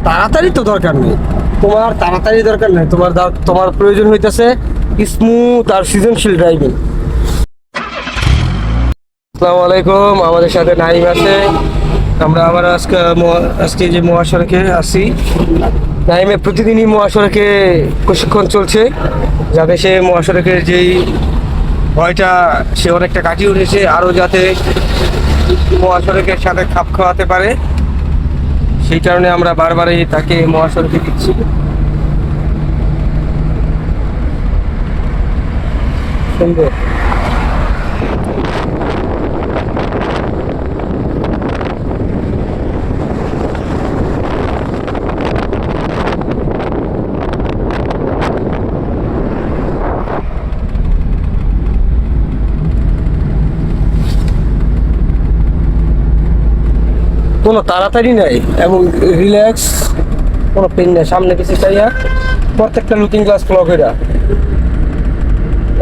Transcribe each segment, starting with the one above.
তাড়াতাড়ি তো দরকার নেই, তোমার তাড়াতাড়ি দরকার নেই, তোমার প্রয়োজন হইতেছে স্মুথ আর সৃজনশীল ড্রাইভিং। আসসালামু আলাইকুম, আমাদের সাথে নাইম আছে। আমরা আবার আজকে যে মহাসড়কে আসি, নাইমে প্রতিদিনই মহাসড়কে প্রশিক্ষণ চলছে, যাতে সে মহাসড়কের যেই ভয়টা সে অনেকটা কাটিয়ে উঠেছে, আরও যাতে মহাসড়কের সাথে খাপ খাওয়াতে পারে, সেই কারণে আমরা বারবারই তাকে মহাসড়কে দিচ্ছি। সুন্দর। কোনো তাড়াতাড়ি নাই এবং রিল্যাক্স, কোনো পেন নেই। সামনে কিছু চাইয়া প্রত্যেকটা লুকিং গ্লাস ক্লক এটা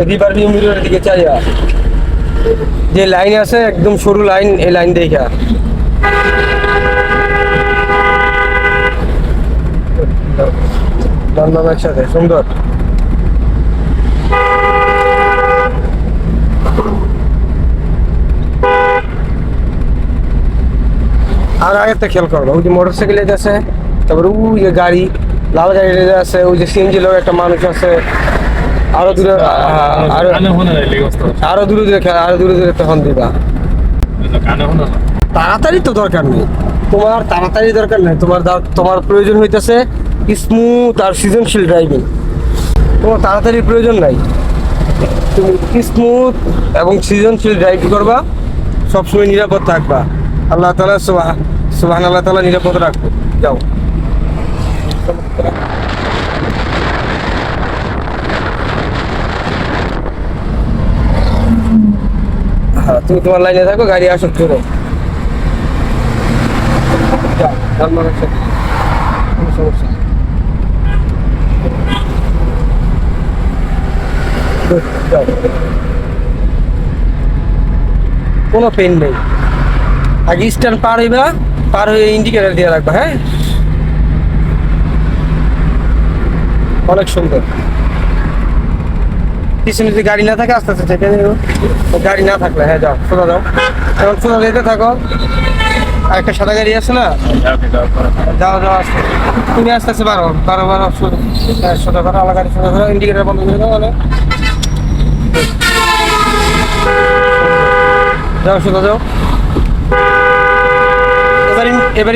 রিভার ভিউ মিররের দিকে চাইয়া, যে লাইন আছে একদম সরু লাইন, এই লাইন দেখা নাম একসাথে সুন্দর। আর আগেরটা খেয়াল করবো, ওই যে মোটর সাইকেল আছে, তারপরে ওই যে গাড়ি লাল গাড়ি আছে, ওই যে সিএনজি লোক একটা মানুষ আছে, আরো দূরে আরো দূরে দূরে একটা হন দিবা। তাড়াতাড়ি তো দরকার নেই, তোমার তাড়াতাড়ি দরকার নেই, তোমার প্রয়োজন হইতেছে স্মুথ আর সৃজনশীল ড্রাইভিং। তোমার তাড়াতাড়ির প্রয়োজন নাই, তুমি স্মুথ এবং সৃজনশীল ড্রাইভ করবা, সবসময় নিরাপদ থাকবা। আল্লাহ তাআলা সুবহান আল্লাহ তাআলা নিরাপদ রাখবো। যাও। হ্যাঁ, তুমি তোমার লাইনে থাকো, গাড়ি আসুক চলো। যাও, কোনো সমস্যা নেই। যাও। কোনো পেন নেই। আগে স্ট্যান্ড পার হইবা, পার হয়ে ইন্ডিকেটার দিয়ে রাখবা। হ্যাঁ, অনেক সুন্দর। পিছনে যদি গাড়ি না থাকে আস্তে আস্তে চেপে নেব, গাড়ি না থাকলে। হ্যাঁ, যাও, সোজা যাও, এখন সোজা যেতে থাকো। আর একটা সাদা গাড়ি আছে না, যাও যাও আস্তে, তুমি আস্তে আস্তে বারো সোজা করো, আলাদা গাড়ি সোজা করো, ইন্ডিকেটার বন্ধ করে দাও। মানে যাও, সোজা যাও। এবার